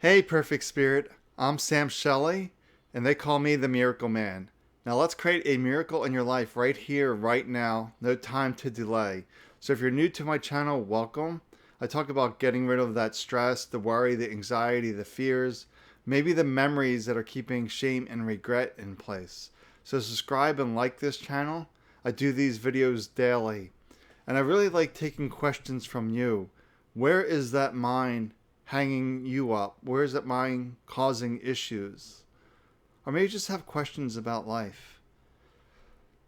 Hey, Perfect Spirit. I'm Sam Shelley, and they call me the Miracle Man. Now, let's create a miracle in your life right here, right now. No time to delay. So, if you're new to my channel, welcome. I talk about getting rid of that stress, the worry, the anxiety, the fears, maybe the memories that are keeping shame and regret in place. So, subscribe and like this channel. I do these videos daily. And I really like taking questions from you. Where is that mind hanging you up? Where is that mind causing issues? Or maybe just have questions about life.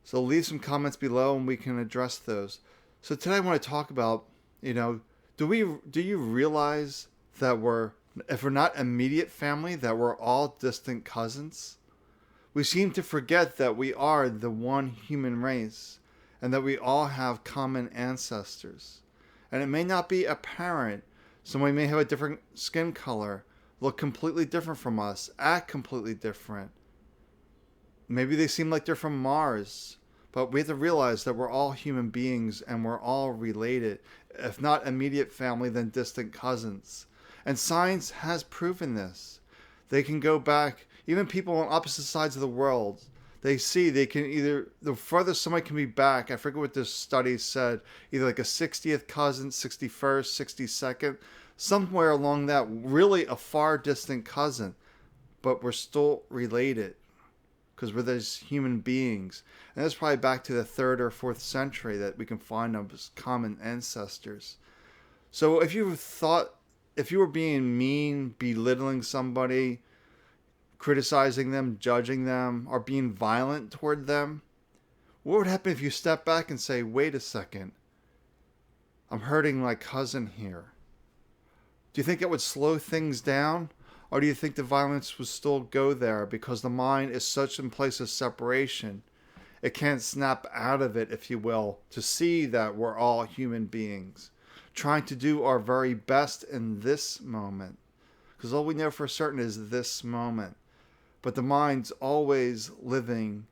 So leave some comments below and we can address those. So today I want to talk about, you know, do you realize that if we're not immediate family, that we're all distant cousins? We seem to forget that we are the one human race and that we all have common ancestors. And it may not be apparent. Somebody may have a different skin color, look completely different from us, act completely different. Maybe they seem like they're from Mars. But we have to realize that we're all human beings and we're all related. If not immediate family, then distant cousins. And science has proven this. They can go back, even people on opposite sides of the world, they can either, the furthest somebody can be back, I forget what this study said, either like a 60th cousin, 61st, 62nd, somewhere along that, really a far distant cousin, but we're still related because we're these human beings. And that's probably back to the 3rd or 4th century that we can find them as common ancestors. So if you were being mean, belittling somebody, criticizing them, judging them, or being violent toward them, what would happen if you step back and say, wait a second, I'm hurting my cousin here? Do you think it would slow things down? Or do you think the violence would still go there because the mind is such in place of separation? It can't snap out of it, if you will, to see that we're all human beings, trying to do our very best in this moment. Because all we know for certain is this moment. But the mind's always living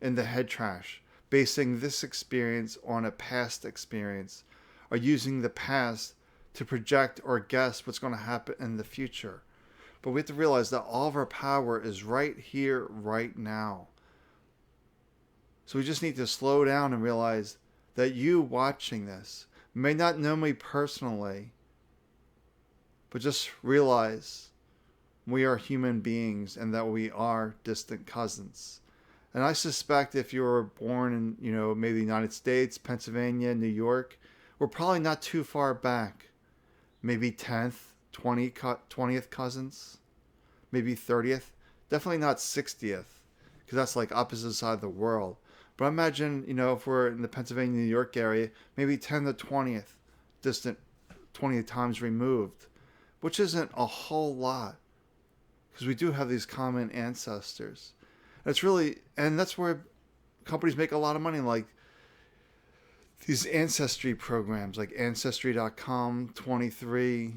in the head trash, basing this experience on a past experience, or using the past to project or guess what's going to happen in the future. But we have to realize that all of our power is right here, right now. So we just need to slow down and realize that you watching this may not know me personally, but just realize we are human beings and that we are distant cousins. And I suspect if you were born in, maybe the United States, Pennsylvania, New York, we're probably not too far back. Maybe 10th, 20th cousins, maybe 30th. Definitely not 60th, because that's like opposite side of the world. But imagine, if we're in the Pennsylvania, New York area, maybe 10 to 20th, distant 20 times removed, which isn't a whole lot, because we do have these common ancestors. And that's where companies make a lot of money, like these ancestry programs like Ancestry.com, 23,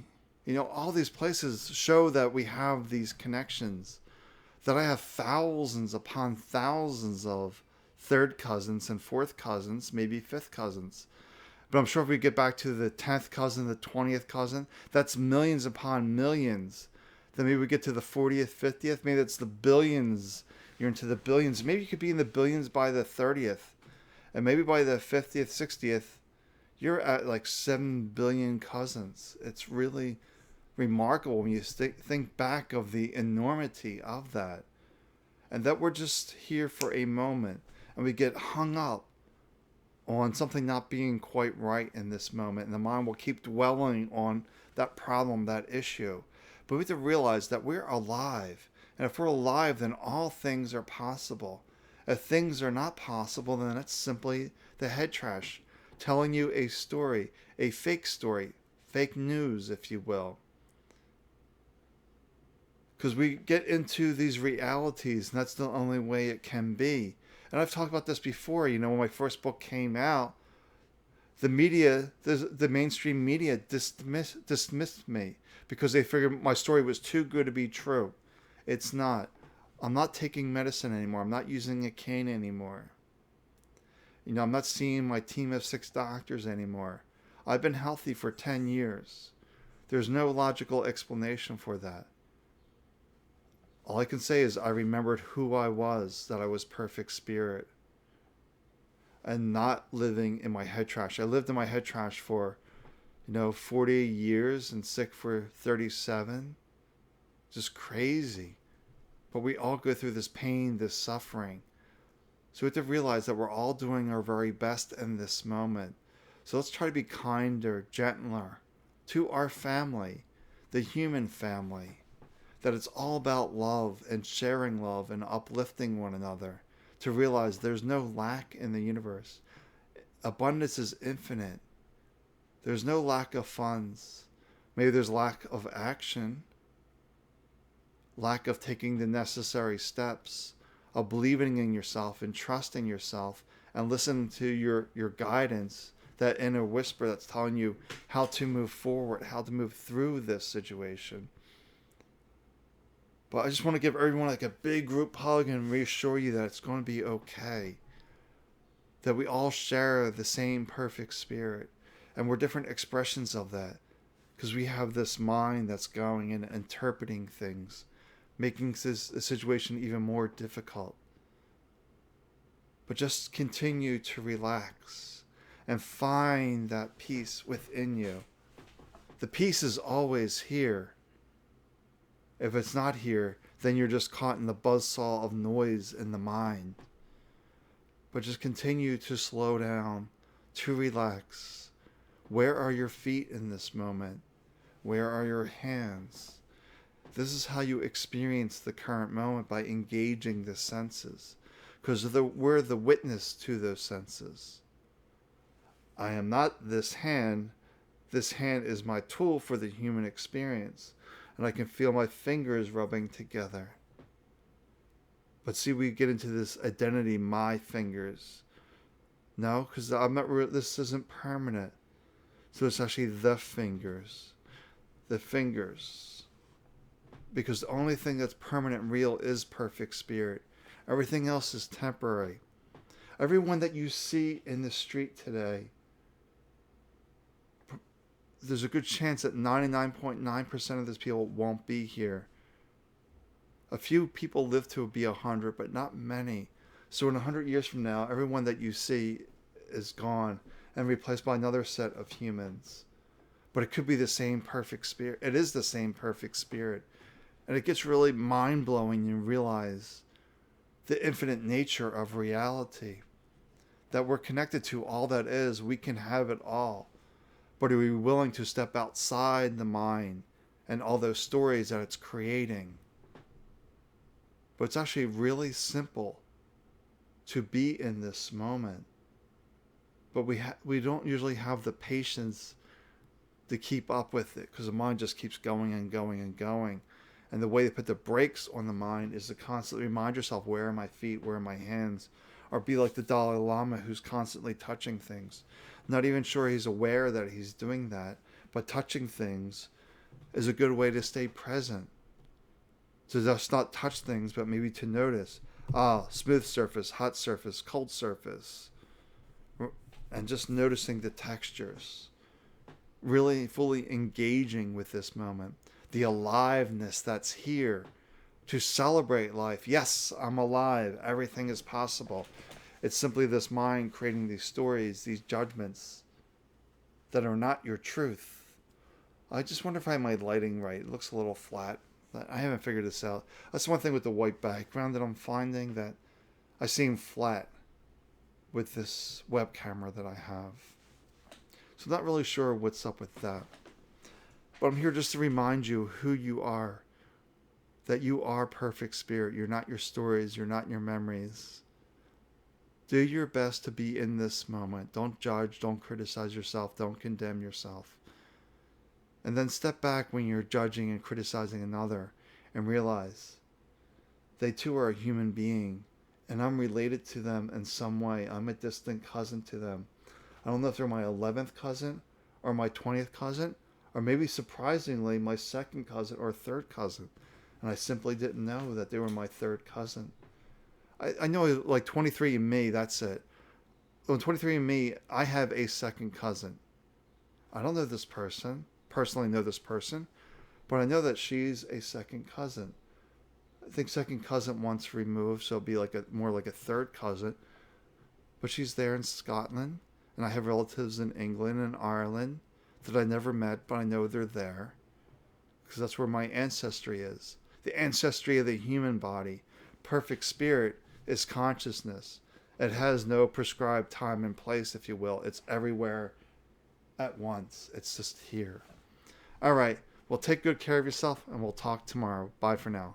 all these places show that we have these connections, that I have thousands upon thousands of third cousins and fourth cousins, maybe fifth cousins. But I'm sure if we get back to the 10th cousin, the 20th cousin, that's millions upon millions. Then maybe we get to the 40th, 50th, maybe that's the billions. You're into the billions. Maybe you could be in the billions by the 30th. And maybe by the 50th, 60th, you're at like 7 billion cousins. It's really remarkable when you think back of the enormity of that. And that we're just here for a moment. And we get hung up on something not being quite right in this moment. And the mind will keep dwelling on that problem, that issue. But we have to realize that we're alive. And if we're alive, then all things are possible. If things are not possible, then it's simply the head trash telling you a story, fake news, if you will. Because we get into these realities, and that's the only way it can be. And I've talked about this before, when my first book came out, the media, the mainstream media dismissed me because they figured my story was too good to be true. It's not. I'm not taking medicine anymore. I'm not using a cane anymore. I'm not seeing my team of 6 doctors anymore. I've been healthy for 10 years. There's no logical explanation for that. All I can say is I remembered who I was, that I was perfect spirit, and not living in my head trash. I lived in my head trash for, 40 years and sick for 37. Just crazy. But we all go through this pain, this suffering. So we have to realize that we're all doing our very best in this moment. So let's try to be kinder, gentler to our family, the human family. That it's all about love and sharing love and uplifting one another. To realize there's no lack in the universe. Abundance is infinite. There's no lack of funds. Maybe there's lack of action, lack of taking the necessary steps, of believing in yourself and trusting yourself and listening to your guidance, that inner whisper that's telling you how to move forward, how to move through this situation. But I just want to give everyone like a big group hug and reassure you that it's going to be okay. That we all share the same perfect spirit. And we're different expressions of that. Because we have this mind that's going and interpreting things, making this a situation even more difficult. But just continue to relax and find that peace within you. The peace is always here. If it's not here, then you're just caught in the buzzsaw of noise in the mind. But just continue to slow down, to relax. Where are your feet in this moment? Where are your hands? This is how you experience the current moment, by engaging the senses. Because we're the witness to those senses. I am not this hand. This hand is my tool for the human experience. And I can feel my fingers rubbing together. But see, we get into this identity, my fingers. No, because this isn't permanent. So it's actually the fingers. The fingers. Because the only thing that's permanent and real is perfect spirit. Everything else is temporary. Everyone that you see in the street today, there's a good chance that 99.9% of those people won't be here. A few people live to be 100, but not many. So in 100 years from now, everyone that you see is gone and replaced by another set of humans. But it could be the same perfect spirit. It is the same perfect spirit. And it gets really mind-blowing when you realize the infinite nature of reality. That we're connected to all that is. We can have it all. But are we willing to step outside the mind and all those stories that it's creating? But it's actually really simple to be in this moment. But we don't usually have the patience to keep up with it, because the mind just keeps going and going and going. And the way to put the brakes on the mind is to constantly remind yourself, where are my feet, where are my hands? Or be like the Dalai Lama, who's constantly touching things. Not even sure he's aware that he's doing that, but touching things is a good way to stay present. To just not touch things, but maybe to notice, smooth surface, hot surface, cold surface. And just noticing the textures. Really fully engaging with this moment. The aliveness that's here to celebrate life. Yes, I'm alive. Everything is possible. It's simply this mind creating these stories, these judgments that are not your truth. I just wonder if I have my lighting right. It looks a little flat. I haven't figured this out. That's one thing with the white background that I'm finding, that I seem flat with this web camera that I have. So I'm not really sure what's up with that. But I'm here just to remind you who you are. That you are perfect spirit. You're not your stories. You're not your memories. Do your best to be in this moment. Don't judge. Don't criticize yourself. Don't condemn yourself. And then step back when you're judging and criticizing another and realize they too are a human being. And I'm related to them in some way. I'm a distant cousin to them. I don't know if they're my 11th cousin or my 20th cousin, or maybe surprisingly my second cousin or third cousin. And I simply didn't know that they were my third cousin. I know, like 23andMe, that's it. On 23andMe, I have a second cousin. I don't know this person, personally know this person, but I know that she's a second cousin. I think second cousin once removed, so it'll be like a more like a third cousin. But she's there in Scotland, and I have relatives in England and Ireland that I never met, but I know they're there because that's where my ancestry is. The ancestry of the human body. Perfect spirit is consciousness. It has no prescribed time and place, if you will. It's everywhere at once. It's just here. All right. Well, take good care of yourself, and we'll talk tomorrow. Bye for now.